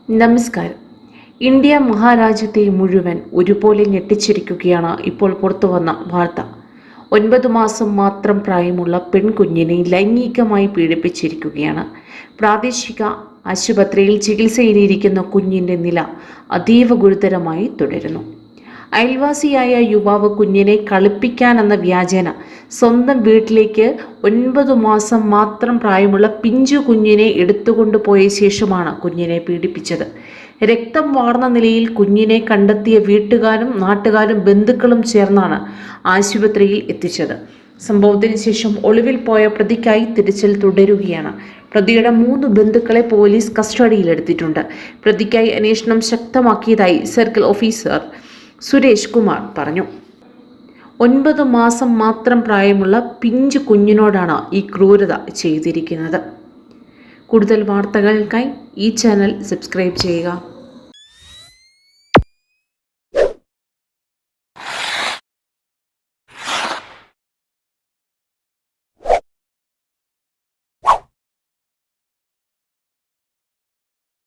നമസ്കാരം. ഇന്ത്യ മഹാരാജ്യത്തെ മുഴുവൻ ഒരുപോലെ ഞെട്ടിച്ചിരിക്കുകയാണ് ഇപ്പോൾ പുറത്തുവന്ന വാർത്ത. 9 മാസം മാത്രം പ്രായമുള്ള പെൺകുഞ്ഞിനെ ലൈംഗികമായി പീഡിപ്പിച്ചിരിക്കുകയാണ്. പ്രാദേശിക ആശുപത്രിയിൽ ചികിത്സയിലിരിക്കുന്ന കുഞ്ഞിൻ്റെ നില അതീവ ഗുരുതരമായി തുടരുന്നു. അയൽവാസിയായ യുവാവ് കുഞ്ഞിനെ കളിപ്പിക്കാനെന്ന വ്യാജേന സ്വന്തം വീട്ടിലേക്ക് 9 മാസം മാത്രം പ്രായമുള്ള പിഞ്ചു കുഞ്ഞിനെ എടുത്തുകൊണ്ടുപോയ ശേഷമാണ് കുഞ്ഞിനെ പീഡിപ്പിച്ചത്. രക്തം വാർന്ന നിലയിൽ കുഞ്ഞിനെ കണ്ടെത്തിയ വീട്ടുകാരും നാട്ടുകാരും ബന്ധുക്കളും ചേർന്നാണ് ആശുപത്രിയിൽ എത്തിച്ചത്. സംഭവത്തിന് ശേഷം ഒളിവിൽ പോയ പ്രതിക്കായി തിരച്ചിൽ തുടരുകയാണ്. പ്രതിയുടെ 3 ബന്ധുക്കളെ പോലീസ് കസ്റ്റഡിയിലെടുത്തിട്ടുണ്ട്. പ്രതിക്കായി അന്വേഷണം ശക്തമാക്കിയതായി സർക്കിൾ ഓഫീസർ സുരേഷ് കുമാർ പറഞ്ഞു. 9 മാസം മാത്രം പ്രായമുള്ള പിഞ്ചു കുഞ്ഞിനോടാണ് ഈ ക്രൂരത ചെയ്തിരിക്കുന്നത്. കൂടുതൽ വാർത്തകൾക്കായി ഈ ചാനൽ സബ്സ്ക്രൈബ് ചെയ്യുക.